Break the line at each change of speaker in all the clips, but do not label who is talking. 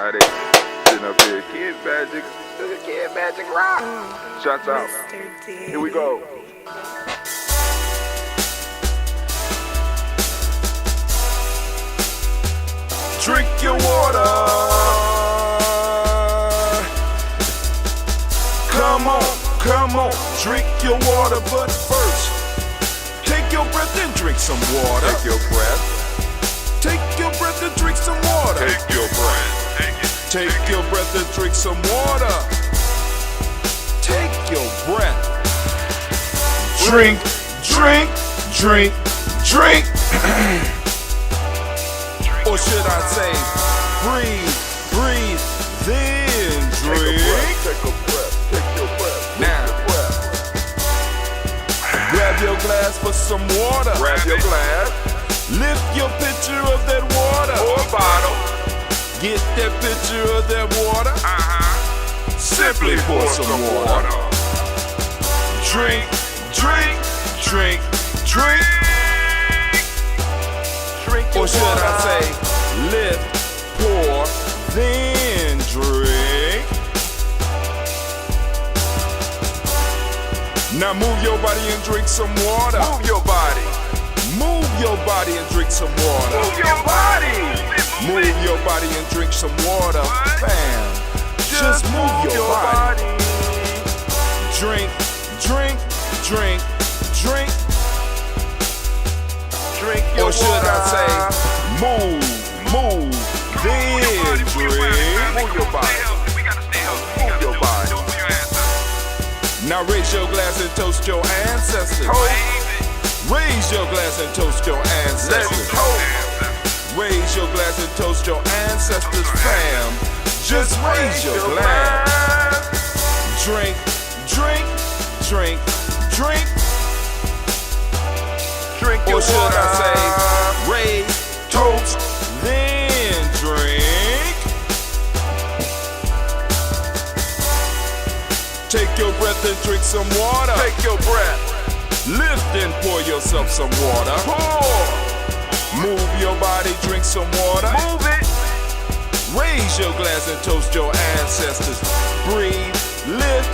everybody. Sitting up here, Kid Magic Rock. Shouts out. Here we go. Drink your water. Come on, drink your water, but first, take your breath and drink some water. Take your breath. Take your breath and drink some water. Take your breath. Take your breath and drink some water. Take your breath. Drink. Or should I say, breathe, then drink. Take a breath. Take your breath. Now, grab your glass for some water. Grab your glass. Lift your pitcher of that water. Or a bottle. Get that pitcher of that water. Simply pour some water. Drink. Or should I say, lift, pour, then drink. Now move your body and drink some water. Move your body. Move your body and drink some water. Move your body. Move your body and drink some water. Bam. Just move your body. Drink. Or should I say, move, then drink. Move your body. Move your body. Now raise your glass and toast your ancestors. Raise your glass and toast your ancestors. Raise your glass and toast your ancestors, fam. Just raise your glass. Drink. Or should I say, raise, toast, then drink. Take your breath and drink some water. Take your breath. Lift and pour yourself some water. Pour. Move your body, drink some water. Move it. Raise your glass and toast your ancestors. Breathe, lift,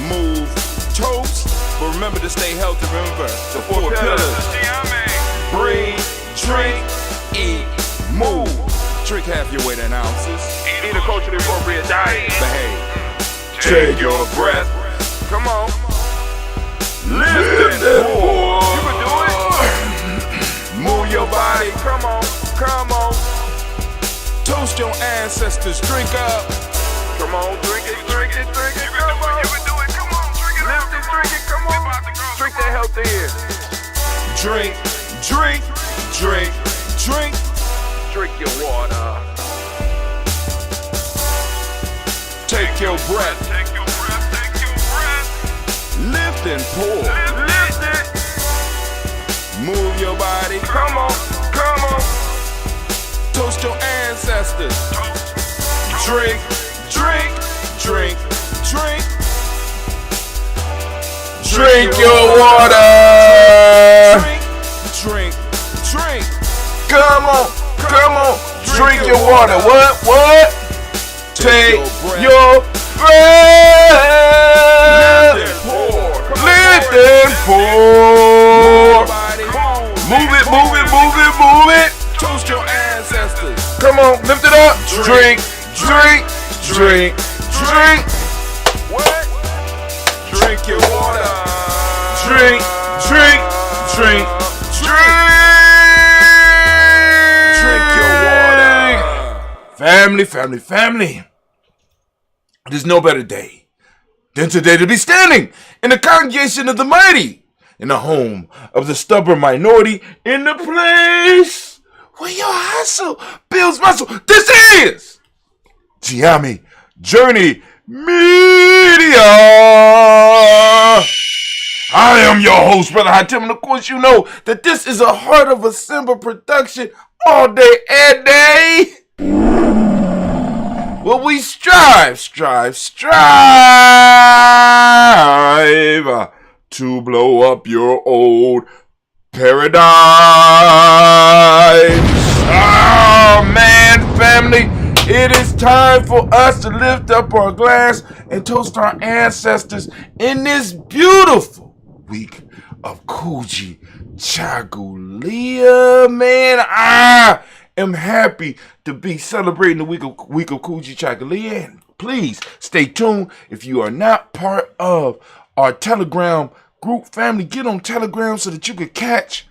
move, toast. But remember to stay healthy. Remember the four pillars. Breathe, drink, eat, move. Drink half your weight in ounces. Eat a culturally appropriate diet. Behave. Take your breath. Come on. Lift and pour. You can do it. Move your body. Come on. Toast your ancestors. Drink up. Come on, drink it. Come on. You can do it. Come on, drink it. Lift and drink it. Come on. Drink that healthy air. Drink. Drink your water. Take your breath. Lift and pour. Lift it. Move your body. Come on. Toast your ancestors. Drink. Drink your water. Drink. Come on. Drink your water. What? Take your breath. Lift and pour. Move it. Toast your ancestors. Come on, lift it up. Drink. What? Drink your water. Drink. Drink your water. Family. There's no better day than today to be standing in the congregation of the mighty, in the home of the stubborn minority, in the place where your hustle builds muscle. This is Giami Journey Media. I am your host, Brother High Tim, and of course you know that this is a Heart of a Simba production all day and day. Well, we strive to blow up your old paradigm. Oh man, family, It is time for us to lift up our glass and toast our ancestors in this beautiful week of Kujichagulia. Man, I am happy to be celebrating the week of Kujichagulia. And please stay tuned. If you are not part of our Telegram group family, get on Telegram so that you can catch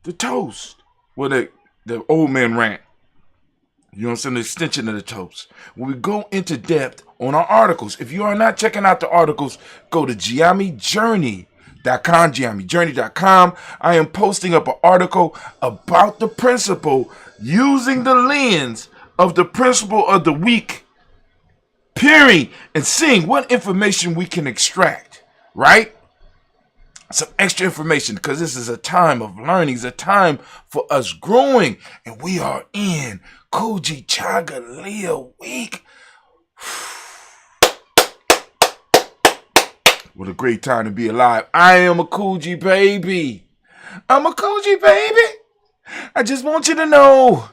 the toast. Well, the old man rant. You know what I'm saying? The extension of the toast. When we go into depth on our articles. If you are not checking out the articles, go to GiamiJourney.com. I am posting up an article about the principle using the lens of the principle of the week, peering and seeing what information we can extract, right? Some extra information, because this is a time of learning. It's a time for us growing, and we are in Kujichagulia week. What a great time to be alive. I am a Kuji baby. I'm a Kuji baby. I just want you to know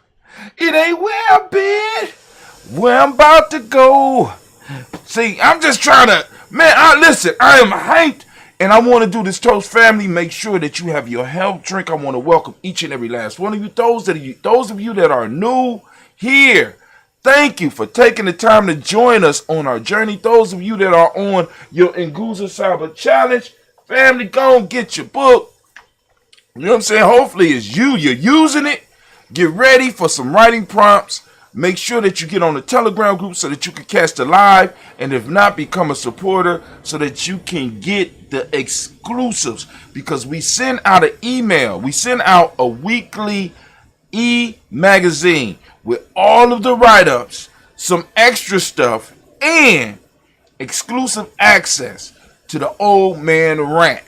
it ain't where I've been, where I'm about to go. See, I'm just trying to, man, listen, I am hyped. And I want to do this toast, family. Make sure that you have your health drink. I want to welcome each and every last one of you. Those of you that are new here, thank you for taking the time to join us on our journey. Those of you that are on your Nguza Saba challenge, family, go and get your book. You know what I'm saying? Hopefully it's you're using it. Get ready for some writing prompts. Make sure that you get on the Telegram group so that you can catch the live. And if not, become a supporter so that you can get the exclusives. Because we send out an email. We send out a weekly e-magazine with all of the write-ups, some extra stuff, and exclusive access to the old man rant,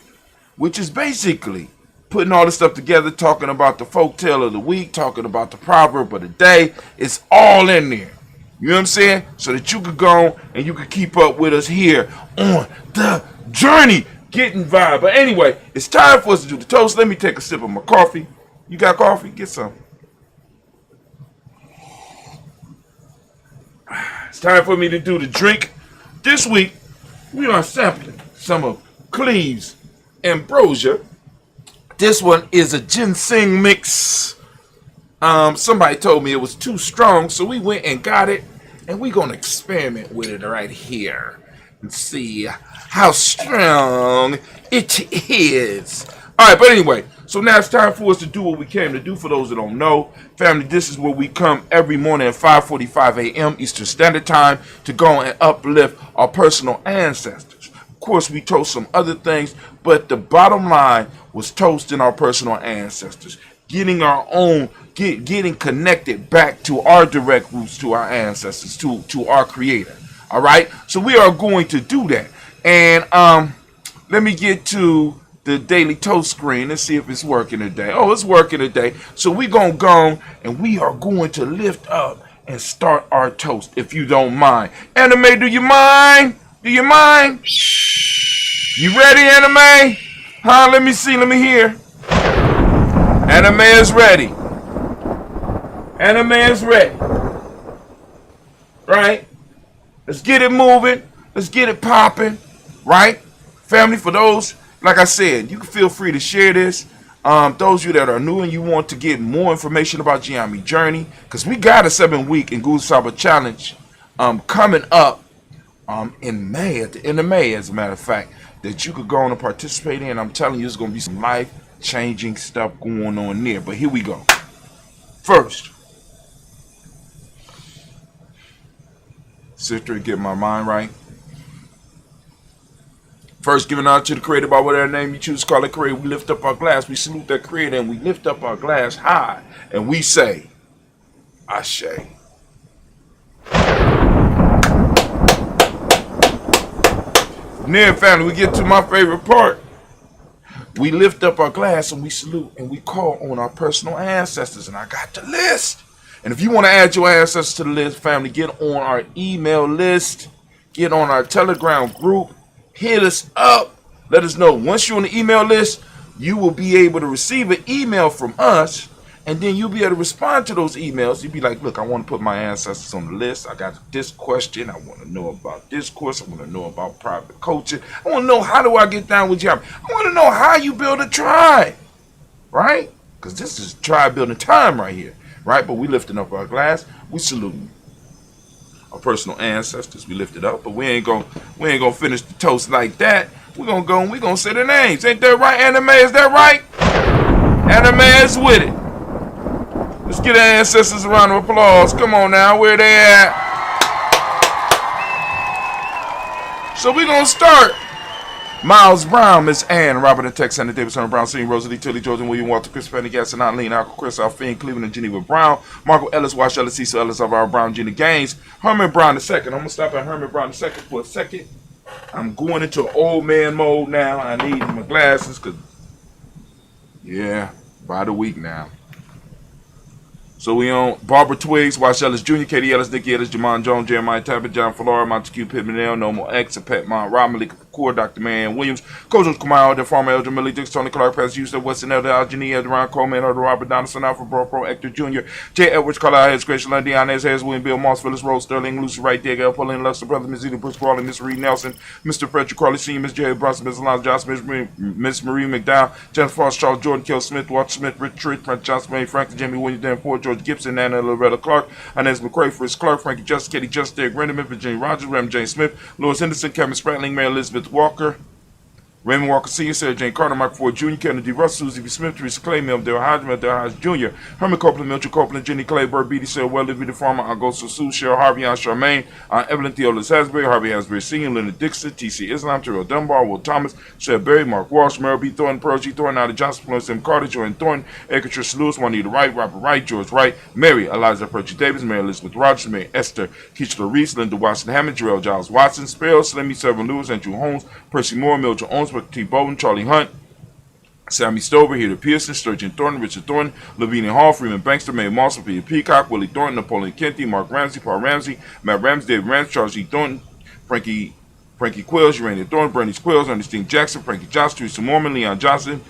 which is basically putting all this stuff together, talking about the folktale of the week, talking about the proverb of the day. It's all in there. You know what I'm saying? So that you could go and you could keep up with us here on the journey, getting vibe. But anyway, it's time for us to do the toast. Let me take a sip of my coffee. You got coffee? Get some. It's time for me to do the drink. This week, we are sampling some of Cleve's Ambrosia. This one is a ginseng mix. Somebody told me it was too strong, so we went and got it, and we're gonna experiment with it right here and see how strong it is. All right, but anyway, so now it's time for us to do what we came to do. For those that don't know, family, this is where we come every morning at 5:45 a.m. Eastern Standard Time to go and uplift our personal ancestors. Of course, we toast some other things, but the bottom line was toasting our personal ancestors, getting our own, getting connected back to our direct roots, to our ancestors, to our creator. All right, so we are going to do that. And let me get to the daily toast screen and see if it's working today. Oh, it's working today. So we're going to go and we are going to lift up and start our toast, if you don't mind. Anime, do you mind? Do you mind? You ready, Anime? Huh? Let me see. Let me hear. Anime is ready. Anime is ready. Right? Let's get it moving. Let's get it popping. Right? Family, for those, like I said, you can feel free to share this. Those of you that are new and you want to get more information about Giami Journey, because we got a 7-week Nguza Saba challenge coming up in May, at the end of May, as a matter of fact, that you could go on and participate in. I'm telling you, there's going to be some life-changing stuff going on there. But here we go. First, sit there and get my mind right. First, giving out to the Creator by whatever name you choose to call it Creator. We lift up our glass. We salute that Creator and we lift up our glass high. And we say, Ashe. From there, family, we get to my favorite part. We lift up our glass and we salute and we call on our personal ancestors. And I got the list. And if you want to add your ancestors to the list, family, get on our email list. Get on our Telegram group. Hit us up. Let us know. Once you're on the email list, you will be able to receive an email from us
And then you'll be able to respond to those emails. You'll be like, look, I want to put my ancestors on the list. I got this question. I want to know about this course. I want to know about private coaching. I want to know, how do I get down with you? I want to know how you build a tribe, right? Because this is tribe building time right here, right? But we lifting up our glass. We saluting our personal ancestors. We lift it up, but we ain't gonna finish the toast like that. We're gonna go and we're gonna say their names. Ain't that right, Anime? Is that right? Anime is with it. Let's get our ancestors a round of applause. Come on now, where they at? So we're going to start. Miles Brown, Miss Ann, Robert and Tex, Sandra Davis, Hunter Brown, Senior, Rosalie, Tilly, Jordan, William, Walter, Chris, Fanny, Gaston, Eileen, Alco, Chris, Alfine, Cleveland, and Geneva Brown, Marco Ellis, Wash Ellis, Cecil Ellis, Alvaro Brown, Gina Gaines, Herman Brown II. I'm going to stop at Herman Brown II for a second. I'm going into old man mode now. I need my glasses because, yeah, by the week now. So we on Barbara Twiggs, Wash Ellis Jr., Katie Ellis, Nikki Ellis, Jamon Jones, Jeremiah Tappet, John Flora, Montague Pittman, Nomo X, Pat Mont, Rob Malik, Core, Dr. Man Williams, Coach Kumar, the former Elder Millie Dix, Tony Clark, Pass Houston, Weston Elder, Algenie, Ron Coleman, Elder Robert Donaldson, Alfred Pro, Hector Jr., J. Edwards, Carlisle Heads, Grace Lundy, Inez Hayes, William Bill Moss, Phyllis Rose, Sterling, Lucy Wright, Diego, Pauline Luster, Brother Miss Edith, Bruce Crawley, Miss Reed Nelson, Mr. Frederick Crawley Sr., Miss J. Bronson, Miss Alonzo Johnson, Miss Marie McDowell, Jennifer Frost, Charles Jordan, Kill Smith, Walter Smith, Richard, Frank Johnson, May Frank, Jamie Williams, Dan Ford, George Gibson, Anna Loretta Clark, Inez McCray, Fritz Clark, Frankie Justice, Katie Justice, Derek Renderman, Virginia Rogers, Raymond James Smith, Louis Henderson, Kevin Spratling, Mary Elizabeth Walker, Raymond Walker Sr., Sarah Jane Carter, Michael Ford Jr., Kennedy Russell, Susie B. Smith, Teresa Clay, Mel Dale Hodgman, Dale Hodge Jr., Herman Copeland, Milton Copeland, Jenny Clay, Bird Beatty, Sarah Weather, the Farmer, Augusto Sue, Cheryl Harvey, Aunt Charmaine, Evelyn Theolis Hasbury, Harvey Hasbury Sr., Leonard Dixon, T.C. Islam, Terrell Dunbar, Will Thomas, Seth Berry, Mark Walsh, Merrill B. Thornton, Pearl G. Thornton, Nada Johnson, Florence M. Carter, Jordan Thornton, Edgar Trish Lewis, Juanita Wright, Robert Wright, George Wright, Mary, Eliza Percy Davis, Mary Elizabeth Rogers, Mary Esther, Keishla Reese, Linda Watson Hammond, Jarrell Giles Watson, Sparrow, Slimmy, Severin Lewis, Andrew Holmes, Percy Moore, Mildred Owens, T. Bowden, Charlie Hunt, Sammy Stover, Heather Pearson, Sturgeon Thornton, Richard Thornton, Lavinia Hall, Freeman Bankster, Mae Moss, Peter Peacock, Willie Thornton, Napoleon Kenty, Mark Ramsey, Paul Ramsey, Matt Ramsey, David Ramsey, Charles G. Thornton, Frankie Quills, Urania Thornton, Bernice Quills, Ernestine Jackson, Frankie Johnson, Teresa Mormon, Leon Johnson,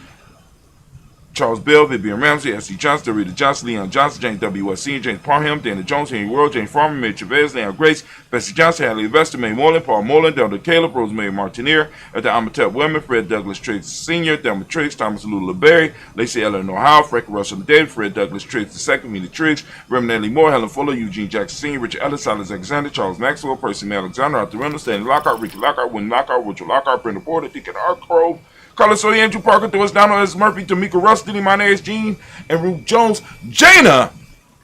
Charles Bell, Vivian Ramsey, S.C. Johnson, Rita Johnson, Leon Johnson, James W. West Sr., James Parham, Dana Jones, Henry World, James Farmer, Mary Chavez, Leon Grace, Bessie Johnson, Hadley Vesta, May Moreland, Paul Moreland, Delta Caleb, Rosemary Martinier, at the Amatep Women, Fred Douglas Triggs Sr., Thelma Triggs, Thomas Lula Berry, Lacey Eleanor Howe, Frank Russell David, Fred Douglas Triggs II, Mina Triggs, Reverend Nellie Moore, Helen Fuller, Eugene Jackson Sr., Richard Ellis, Silas Alexander, Charles Maxwell, Percy May Alexander, Arthur Reynolds, Stanley Lockhart, Ricky Lockhart, Wynn Lockhart, Richard Lockhart, Brenda Porter, Deacon Art Grove, Carlos Soy, Andrew Parker, Doris Donald, S. Murphy, Tamika Russ, Diddy Monez, Jean, and Ruth Jones, Jana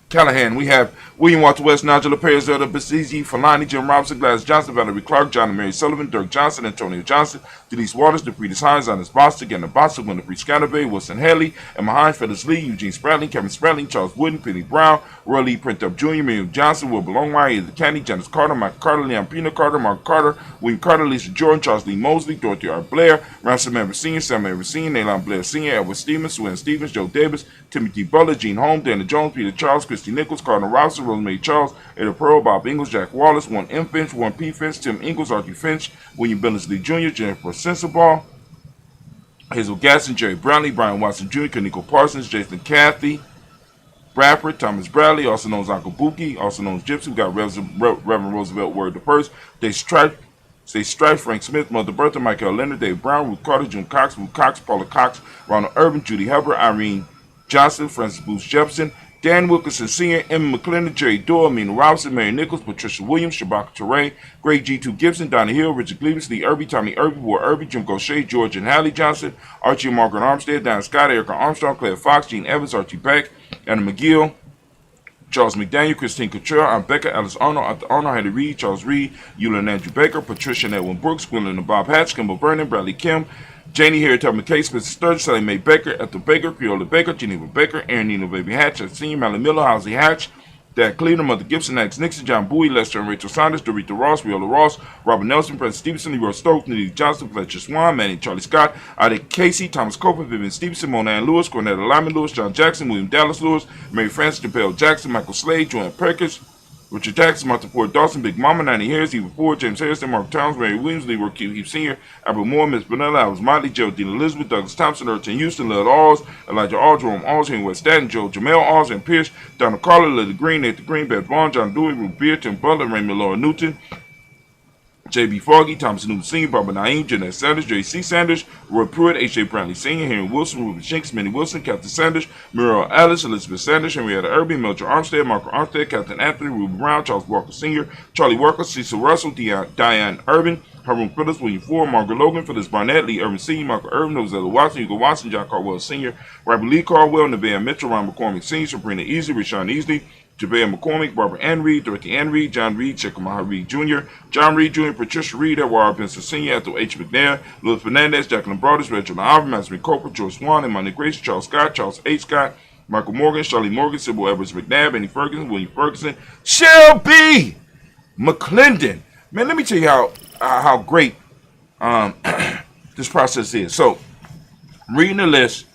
Callahan. We have William Walter West, Nigel Perez, Zelda Basizi, Falani, Jim Robinson, Gladys Johnson, Valerie Clark, John and Mary Sullivan, Dirk Johnson, Antonio Johnson, Denise Waters, DePretis Hines, Honest Bostic, Anna Bostic, Winifred Scanavay, Wilson Haley, Emma Hines, Phyllis Lee, Eugene Spratling, Kevin Spratling, Charles Wooden, Penny Brown, Roy Lee Printup Jr., Miriam Johnson, Will Belongmeyer, Either Candy, Janice Carter, Michael Carter, Leon Pino Carter, Mark Carter, William Carter, Lisa Jordan, Charles Lee Mosley, Dorothy R. Blair, Ransom Everett Sr., Sam Everett Sr., Naylon Blair Sr., Edward Stevens, Suan Stevens, Joe Davis, Timothy Butler, Gene Holmes, Dana Jones, Peter Charles, Christy Nichols, Cardinal Robinson, Rosemary Charles, Ada Pearl, Bob Ingles, Jack Wallace, 1 M. Finch, 1 P. Finch, Tim Ingles, Archie Finch, William Billingsley Jr., Jennifer Sensabaugh, Hazel Gasson, Jerry Brownlee, Brian Watson Jr., Kaniko Parsons, Jason Cathy, Bradford, Thomas Bradley, also known as Uncle Buki, also known as Gypsy. We got Reverend Roosevelt Word the First, They Strife, Frank Smith, Mother Bertha, Michael Leonard, Dave Brown, Ruth Carter, June Cox, Ruth Cox, Paula Cox, Ronald Urban, Judy Hubbard, Irene Johnson, Francis Booth Jefferson, Dan Wilkinson Sr., Emma McClendon, Jerry Doyle, Amina Robinson, Mary Nichols, Patricia Williams, Shabaka Teray, Greg G2 Gibson, Donna Hill, Richard Gleavis, Lee Irby, Tommy Irby, Ward Irby, Jim Gaucher, George and Hallie Johnson, Archie and Margaret Armstead, Dan Scott, Erica Armstrong, Claire Fox, Gene Evans, Archie Beck, Anna McGill, Charles McDaniel, Christine Couture, Aunt Becca, Alice Arnold, Arthur Arnold, Hattie Reed, Charles Reed, Eula and Andrew Baker, Patricia and Edwin Brooks, Gwendolyn and Bob Hatch, Kimball Vernon, Bradley Kim, Janie Harriet Tubman Case, Mrs. Sturgis, Sally Mae Baker, Ethel Baker, Creola Baker, Geneva Baker, Aaron Nino Baby Hatch, Senior, Mallie Miller, Halsey Hatch, Dad Cleveland, Mother Gibson, Alex Nixon, John Bowie, Lester and Rachel Saunders, Dorita Ross, Viola Ross, Robert Nelson, President Stevenson, Leroy Stokes, Nelly Johnson, Fletcher Swan, Manny Charlie Scott, Ida Casey, Thomas Copeland, Vivian Stevenson, Mona Ann Lewis, Cornetta Lyman Lewis, John Jackson, William Dallas Lewis, Mary Frances, Jamel Jackson, Michael Slade, Joanne Perkins, Richard Jackson, Martha Ford Dawson, Big Mama, 90 Harris, Eva Ford, James Harrison, Mark Towns, Mary Williams, Leroy Q. Heath Sr., Albert Moore, Miss Benella, Alice Motley, Geraldine Elizabeth, Douglas Thompson, Erton Houston, Lil Alls, Elijah Alls, Jerome Alls, Henry West Staten, Joe Jamel Alls, and Pierce, Donald Carter, Lily Green, Nathan Green, Beth Vaughn, John Dewey, Ruth Beard, Tim Butler, Raymond Laura Newton, J.B. Foggy, Thomas Newton Sr., Barbara Naeem, Jeanette Sanders, J.C. Sanders, Roy Pruitt, H.J. Brantley Sr., Henry Wilson, Ruben Shinks, Minnie Wilson, Captain Sanders, Muriel Ellis, Elizabeth Sanders, Henrietta Irby, Mildred Armstead, Marco Armstead, Captain Anthony, Ruben Brown, Charles Walker Sr., Charlie Walker, Cecil Russell, Diane Urban, Harun Phillips, William Ford, Margaret Logan, Phyllis Barnett, Lee Urban Sr., Michael Irvin, Rosella Watson, Hugo Watson, John Caldwell Sr., Robert Lee Caldwell, Nevaeh Mitchell, Ron McCormick Sr., Sabrina Easley, Rashawn Easley, Javea McCormick, Barbara Ann Reed, Dorothy Ann Reed, John Reed, Chickamauga Reed Jr., John Reed Jr., Patricia Reed, Edward Benson Sr., Ethel H. McNair, Louis Fernandez, Jacqueline Broadus, Reginald Alvin, Matthew Coper, George Swan, Emmanuel Grace, Charles Scott, Charles H. Scott, Michael Morgan, Charlie Morgan, Sybil Edwards McNabb, Annie Ferguson, William Ferguson, Shelby McClendon. Man, let me tell you how great this process is. So, reading the list,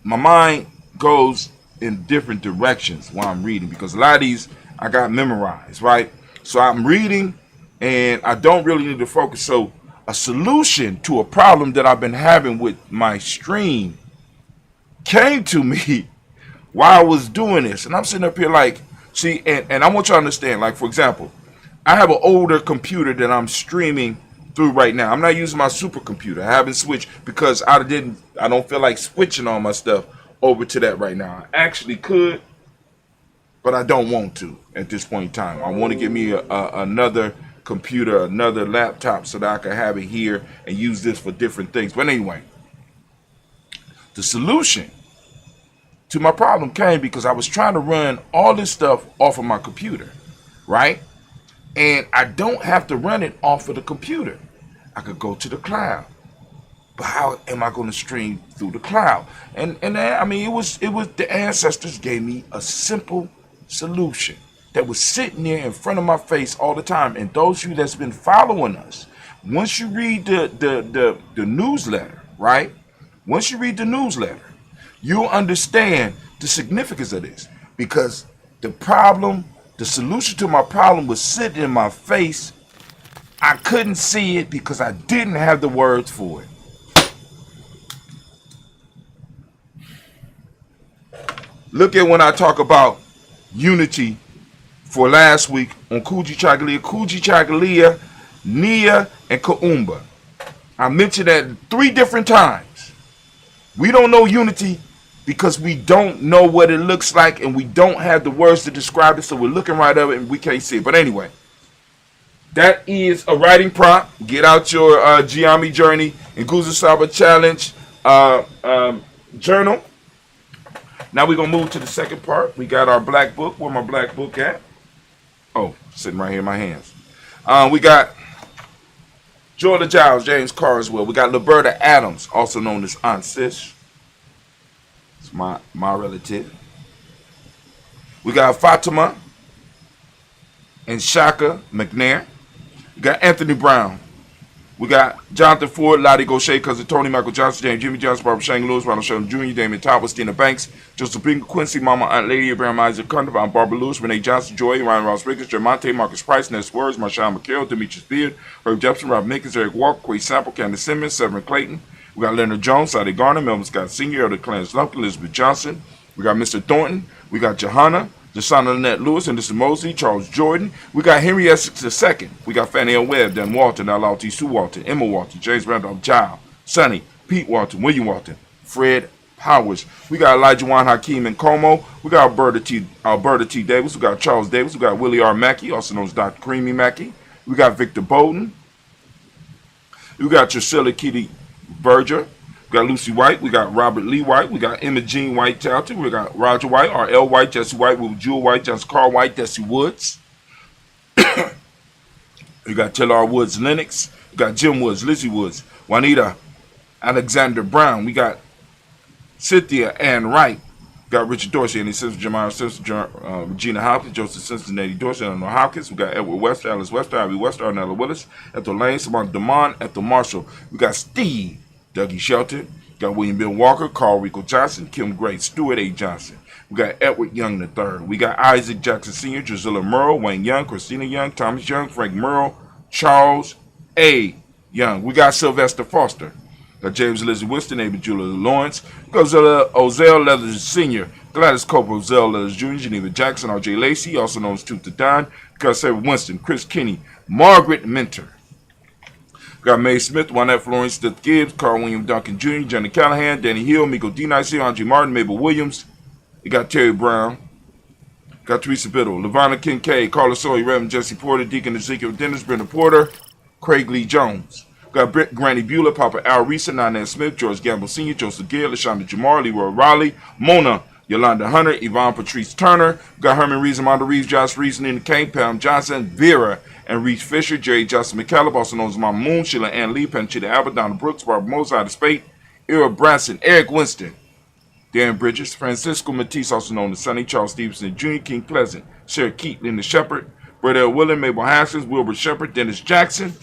my mind goes in different directions while I'm reading because a lot of these I got memorized, right? So I'm reading and I don't really need to focus. So a solution to a problem that I've been having with my stream came to me while I was doing this. And I'm sitting up here like, see, and I want you to understand, like, for example, I have an older computer that I'm streaming through right now. I'm not using my supercomputer. I haven't switched because I don't feel like switching all my stuff over to that right now. I actually could, but I don't want to at this point in time. I want to get me another computer, another laptop so that I can have it here and use this for different things. But anyway, the solution to my problem came because I was trying to run all this stuff off of my computer, right? And I don't have to run it off of the computer. I could go to the cloud. But how am I going to stream through the cloud? And I mean, it was the ancestors gave me a simple solution that was sitting there in front of my face all the time. And those of you that's been following us, once you read the newsletter, right? Once you read the newsletter, you'll understand the significance of this because the solution to my problem was sitting in my face. I couldn't see it because I didn't have the words for it. Look at when I talk about unity for last week on Kujichagulia, Nia, and Kaumba. I mentioned that 3 different times. We don't know unity because we don't know what it looks like and we don't have the words to describe it, so we're looking right at it and we can't see it. But anyway, that is a writing prompt. Get out your Giami Journey and Guza Saba Challenge journal. Now we're going to move to the second part. We got our black book. Where my black book at? Oh, sitting right here in my hands. We got Jordan Giles, James Carswell. We got Liberta Adams, also known as Aunt Sis. It's my relative. We got Fatima and Shaka McNair. We got Anthony Brown. We got Jonathan Ford, Lottie Gaucher, Cousin Tony, Michael Johnson, James Jimmy Johnson, Barbara Shane Lewis, Ronald Sheldon Jr., Damon Thomas, Tina Banks, Joseph Bingham, Quincy, Mama, Aunt Lady, Abraham Isaac Cundiff, Aunt Barbara Lewis, Renee Johnson, Joy, Ryan Ross Ricketts, Jermonte, Marcus Price, Ness Words, Marshawn McCarroll, Demetrius Beard, Herb Jepson, Rob Mickens, Eric Walker, Quay Sample, Candace Simmons, Severin Clayton. We got Leonard Jones, Sadie Garner, Melvin Scott Sr., Elder Clarence Lumpkin, Elizabeth Johnson. We got Mr. Thornton. We got Johanna, Jasana Lynette Lewis, and this is Mosley, Charles Jordan. We got Henry Essex II. We got Fannie L. Webb, Dan Walton, L.L.T. Sue Walton, Emma Walton, James Randolph Giles, Sonny, Pete Walton, William Walton, Fred Powers. We got Elijah Juan Hakeem and Como. We got Alberta T. Davis. We got Charles Davis. We got Willie R. Mackey, also known as Dr. Creamy Mackey. We got Victor Bowden. We got Drusilla Kitty Berger. We got Lucy White. We got Robert Lee White. We got Emma Jean White Talton. We got Roger White, R.L. White, Jesse White, Will Jewel White, Johnson Carl White, Desi Woods. We got Taylor R. Woods Lennox. We got Jim Woods, Lizzie Woods, Juanita Alexander Brown. We got Cynthia Ann Wright. We got Richard Dorsey, and his sister Jamara Simpson, Regina Hopkins, Joseph Simpson, Eddie Dorsey, Eleanor Hopkins. We got Edward Wester, Alice Wester, Ivy Wester, Arnella Willis, Ethel Lane, Samantha Damon, Ethel Marshall. We got Steve Dougie Shelton. Got William Bill Walker, Carl Rico Johnson, Kim Gray, Stuart A. Johnson. We got Edward Young III. We got Isaac Jackson Sr., Drusilla Merle, Wayne Young, Christina Young, Thomas Young, Frank Merle, Charles A. Young. We got Sylvester Foster. Got James Lizzie Winston, Ava Julia Lawrence. Got Ozell Leathers Sr., Gladys Cope, Ozell Leathers Jr., Geneva Jackson, R.J. Lacey, also known as Tooth to Don. Got Sarah Winston, Chris Kinney, Margaret Mentor. Got Mae Smith, Juanette Florence, Stith Gibbs, Carl William Duncan Jr., Johnny Callahan, Danny Hill, Miko D. Nicey, Andre Martin, Mabel Williams. You got Terry Brown. Got Teresa Biddle, Lavonna Kincaid, Carla Sawyer, Reverend Jesse Porter, Deacon Ezekiel Dennis, Brenda Porter, Craig Lee Jones. Got Granny Bueller, Papa Al Reesa, Nana Smith, George Gamble Sr., Joseph Gill, LaShonda Jamar, Leroy Raleigh, Mona, Yolanda Hunter, Yvonne Patrice Turner. Got Herman Reason, Monda Reeves, Josh Reason, Nina Kane, Pam Johnson, Vera, and Reese Fisher, Jerry Justin McCallum, also known as Mama Moon, Sheila Ann Lee, Panchita Albert, Donna Brooks, Barbara Moses, Ida Spate, Ira Branson, Eric Winston, Dan Bridges, Francisco Matisse, also known as Sonny, Charles Stevenson Jr., King Pleasant, Sarah Keat, Linda Shepard, Brett L. Willen, Mabel Haskins, Wilbur Shepard, Dennis Jackson,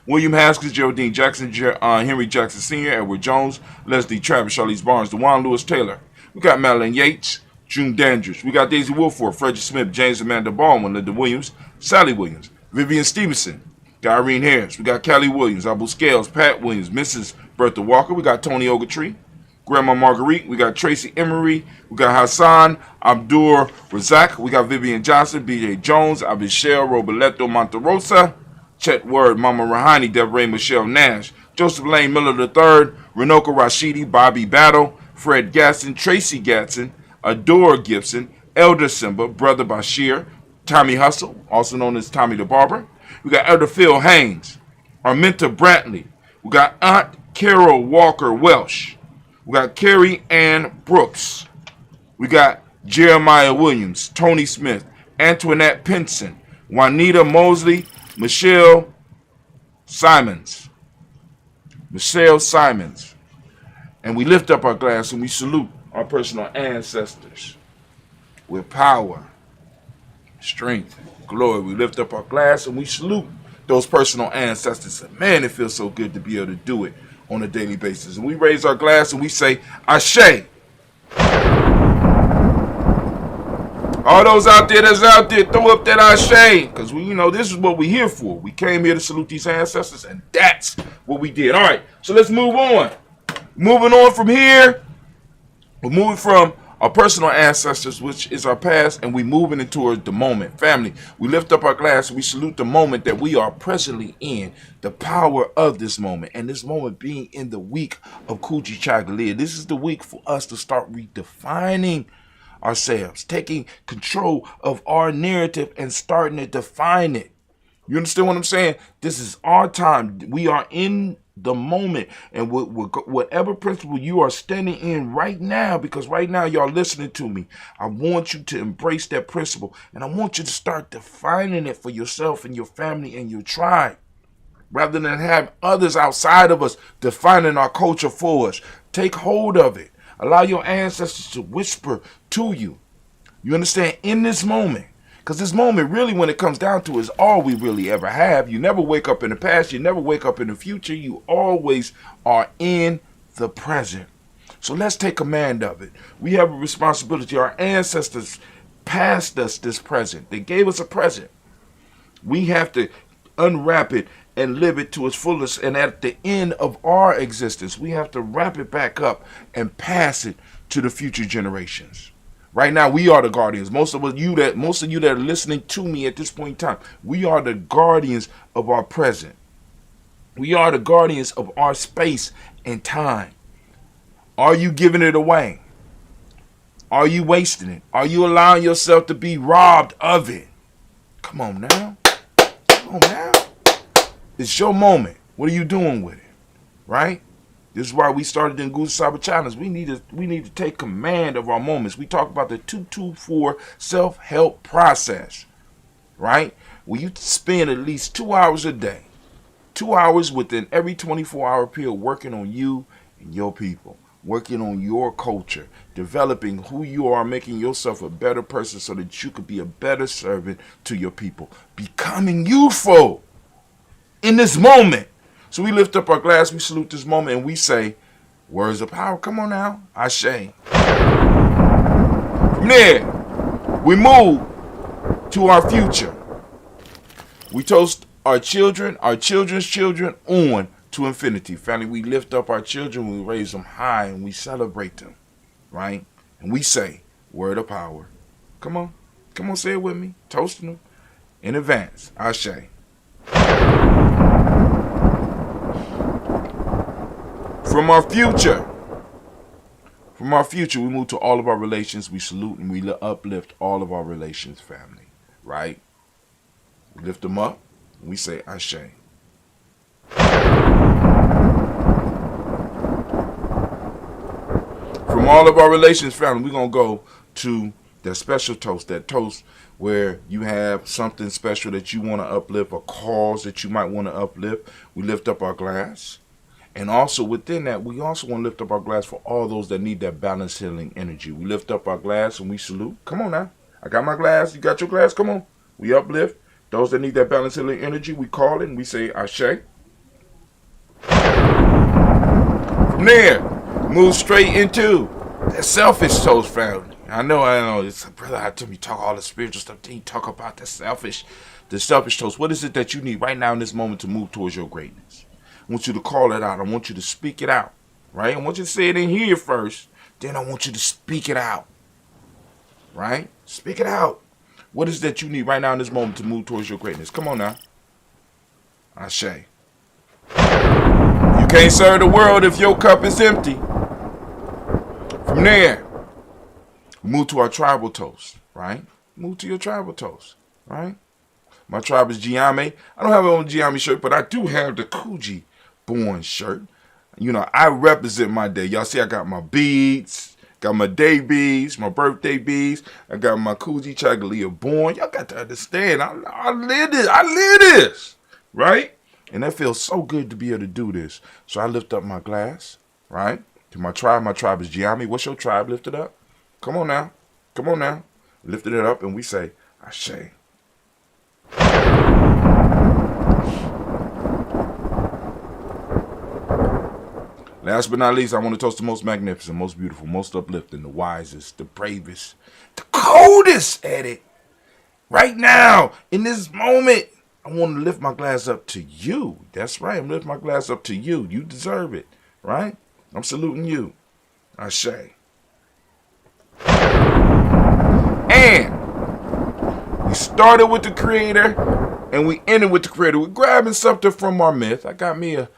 William Haskins, Geraldine Jackson, Henry Jackson Sr., Edward Jones, Leslie Travis, Charlize Barnes, DeJuan Lewis Taylor. We got Madeline Yates, June Dandridge. We got Daisy Wilford, Frederick Smith, James Amanda Baldwin, Linda Williams, Sally Williams, Vivian Stevenson. Got Irene Harris. We got Callie Williams, Abu Scales, Pat Williams, Mrs. Bertha Walker. We got Tony Ogletree, Grandma Marguerite. We got Tracy Emery. We got Hassan Abdur Razak. We got Vivian Johnson, B.J. Jones, Abishel Roberto Monterosa, Chet Word, Mama Rahani, Deborah Michelle Nash, Joseph Lane Miller III, Renoka Rashidi, Bobby Battle, Fred Gaston, Tracy Gatson, Adore Gibson, Elder Simba, Brother Bashir, Tommy Hustle, also known as Tommy the Barber. We got Elder Phil Haynes, Arminta Brantley. We got Aunt Carol Walker Welsh. We got Carrie Ann Brooks. We got Jeremiah Williams, Tony Smith, Antoinette Pinson, Juanita Mosley, Michelle Simons. And we lift up our glass and we salute our personal ancestors with power, strength, glory. We lift up our glass and we salute those personal ancestors. And man, it feels so good to be able to do it on a daily basis. And we raise our glass and we say, Ashe. All those out there that's out there, throw up that Ashe. Because we, this is what we're here for. We came here to salute these ancestors, and that's what we did. All right, so let's move on. Moving on from here, we're moving from our personal ancestors, which is our past, and we're moving into the moment. Family, we lift up our glass and we salute the moment that we are presently in, the power of this moment, and this moment being in the week of Kujichagulia. This is the week for us to start redefining ourselves, taking control of our narrative and starting to define it. You understand what I'm saying? This is our time. We are in the moment, and whatever principle you are standing in right now, because right now y'all listening to me, I want you to embrace that principle, and I want you to start defining it for yourself and your family and your tribe, rather than have others outside of us defining our culture for us. Take hold of it. Allow your ancestors to whisper to you. You understand? In this moment. Because this moment, really, when it comes down to it, is all we really ever have. You never wake up in the past. You never wake up in the future. You always are in the present. So let's take command of it. We have a responsibility. Our ancestors passed us this present. They gave us a present. We have to unwrap it and live it to its fullest. And at the end of our existence, we have to wrap it back up and pass it to the future generations. Right now, we are the guardians. Most of you that are listening to me at this point in time, we are the guardians of our present. We are the guardians of our space and time. Are you giving it away? Are you wasting it? Are you allowing yourself to be robbed of it? Come on now. Come on now. It's your moment. What are you doing with it? Right? This is why we started the Nguza Cyber Challenge. We need to take command of our moments. We talk about the 224 self-help process, right? Where you spend at least 2 hours a day, 2 hours within every 24-hour period working on you and your people, working on your culture, developing who you are, making yourself a better person so that you could be a better servant to your people, becoming youthful in this moment. So we lift up our glass, we salute this moment, and we say, Words of power. Come on now. Ashe. From there, we move to our future. We toast our children, our children's children on to infinity. Family, we lift up our children, we raise them high, and we celebrate them, right? And we say, word of power. Come on. Come on, say it with me. Toasting them in advance. Ashe. From our future, we move to all of our relations. We salute and we uplift all of our relations, family, right? We lift them up and we say Ashe. From all of our relations, family, we're going to go to that special toast, that toast where you have something special that you want to uplift, a cause that you might want to uplift. We lift up our glass. And also within that, we also want to lift up our glass for all those that need that balanced healing energy. We lift up our glass and we salute. Come on now. I got my glass. You got your glass? Come on. We uplift. Those that need that balanced healing energy, we call it and we say Ashe. From there, move straight into that selfish toast, family. I know. It's brother, I told me talk all the spiritual stuff. Then you talk about the selfish toast. What is it that you need right now in this moment to move towards your greatness? I want you to call it out. I want you to speak it out, right? I want you to say it in here first. Then I want you to speak it out, right? Speak it out. What is that you need right now in this moment to move towards your greatness? Come on now. Ashe. You can't serve the world if your cup is empty. From there, move to our tribal toast, right? Move to your tribal toast, right? My tribe is Giame. I don't have my own Giame shirt, but I do have the Kujichagulia shirt. You know, I represent my day. Y'all see I got my beads, got my day beads, my birthday beads. I got my Kujichagulia born. Y'all got to understand. I live this. I live this. Right? And that feels so good to be able to do this. So I lift up my glass, right? To my tribe. My tribe is Giame. What's your tribe? Lift it up. Come on now. Come on now. Lifted it up and we say, Ashe. Last but not least, I want to toast the most magnificent, most beautiful, most uplifting, the wisest, the bravest, the coldest at it. Right now, in this moment, I want to lift my glass up to you. That's right. I'm lifting my glass up to you. You deserve it, right? I'm saluting you. Ashe. And we started with the creator and we ended with the creator. We're grabbing something from our myth. I got me a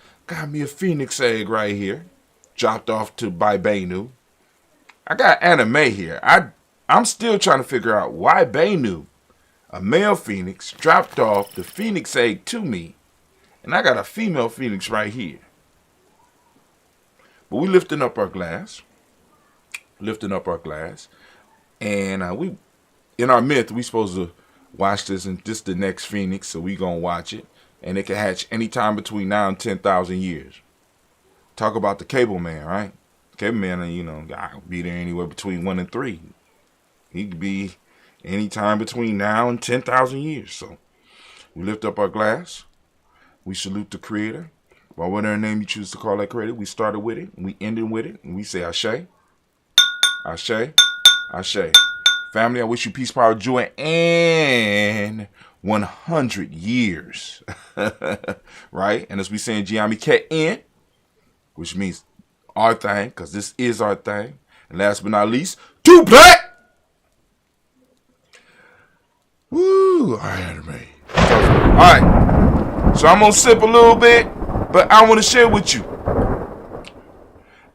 phoenix egg right here, dropped off by Benu. I got anime here. I'm still trying to figure out why Benu, a male phoenix, dropped off the phoenix egg to me, and I got a female phoenix right here. But we lifting up our glass, and we, in our myth, we supposed to watch this, and this the next phoenix, so we gonna watch it. And it can hatch anytime between now and 10,000 years. Talk about the cable man, right? Cable man, you know, I could be there anywhere between 1 and 3. He could be anytime between now and 10,000 years. So we lift up our glass. We salute the creator. By whatever name you choose to call that creator, we started with it, and we ended with it, and we say Ashe, Ashe, Ashe. Family, I wish you peace, power, joy, and 100 years. Right? And as we say in Giami K-N, which means our thing, because this is our thing. And last but not least, two black. Woo, all right, all right. So I'm going to sip a little bit, but I want to share with you.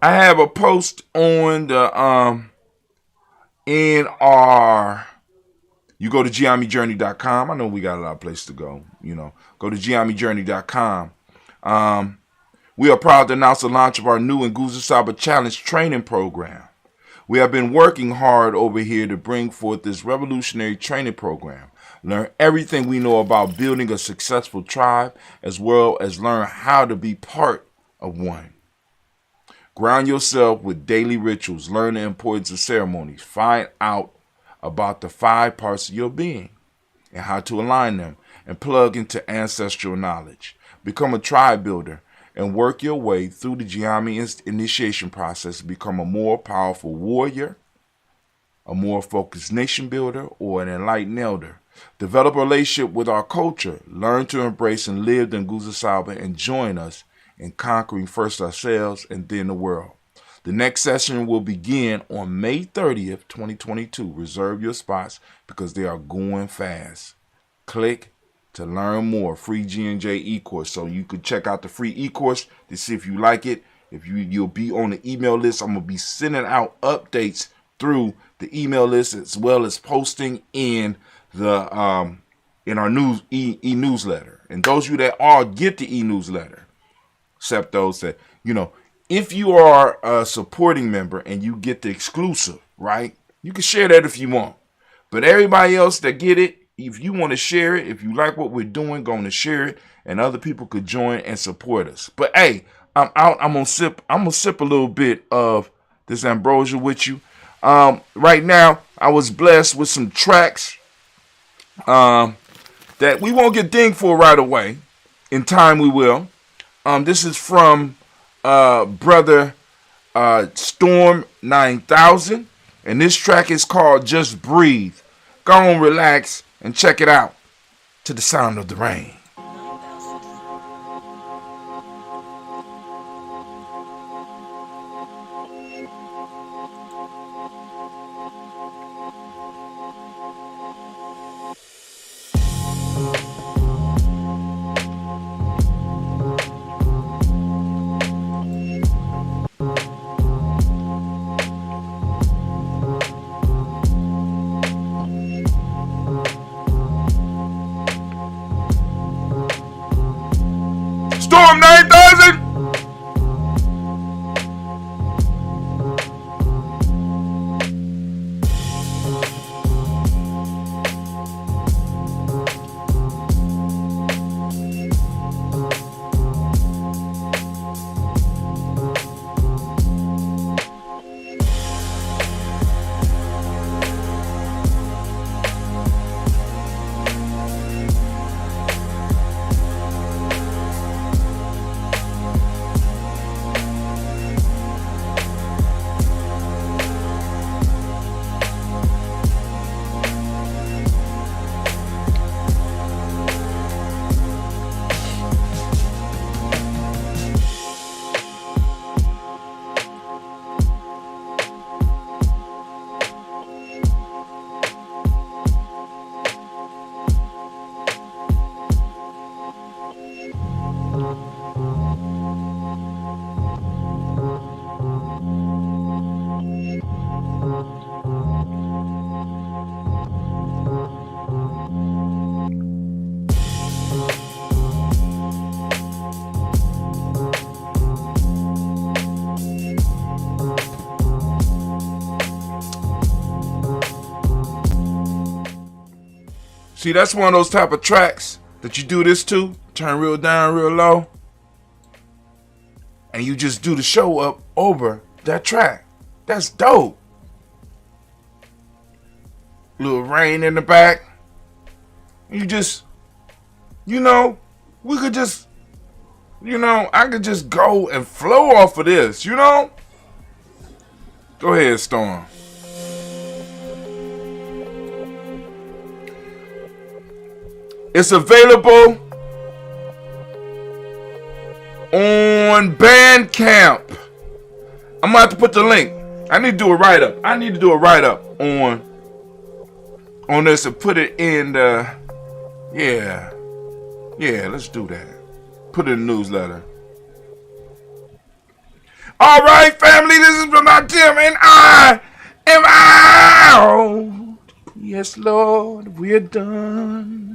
I have a post on the, you go to GiamiJourney.com. I know we got a lot of places to go. You know, go to GiamiJourney.com. We are proud to announce the launch of our new Nguzo Saba Challenge training program. We have been working hard over here to bring forth this revolutionary training program. Learn everything we know about building a successful tribe, as well as learn how to be part of one. Ground yourself with daily rituals. Learn the importance of ceremonies. Find out about the 5 parts of your being and how to align them and plug into ancestral knowledge. Become a tribe builder and work your way through the Geometry initiation process to become a more powerful warrior, a more focused nation builder, or an enlightened elder. Develop a relationship with our culture. Learn to embrace and live the Nguzo Saba and join us in conquering first ourselves and then the world. The next session will begin on May 30th, 2022. Reserve your spots because they are going fast. Click to learn more. Free G&J e-course. So you could check out the free e-course to see if you like it. If you'll be on the email list, I'm going to be sending out updates through the email list as well as posting in the in our news e-newsletter. And those of you that are get the e-newsletter, except those that, if you are a supporting member and you get the exclusive, right? You can share that if you want. But everybody else that get it, if you want to share it, if you like what we're doing, go on and share it, and other people could join and support us. But hey, I'm out. I'm gonna sip a little bit of this ambrosia with you. Right now, I was blessed with some tracks that we won't get dinged for right away. In time, we will. This is from brother Storm 9000, and this track is called Just Breathe. Go on, relax, and check it out to the sound of the rain. Storm 9000! See, that's one of those type of tracks that you do this to, turn real down, real low, and you just do the show up over that track. That's dope. Little rain in the back. You just, we could just, I could just go and flow off of this, Go ahead, Storm. It's available on Bandcamp. I'm gonna have to put the link. I need to do a write-up. on this and put it in the, yeah, let's do that. Put it in the newsletter. All right, family, this is from my Tim, and I am out. Yes, Lord, we're done.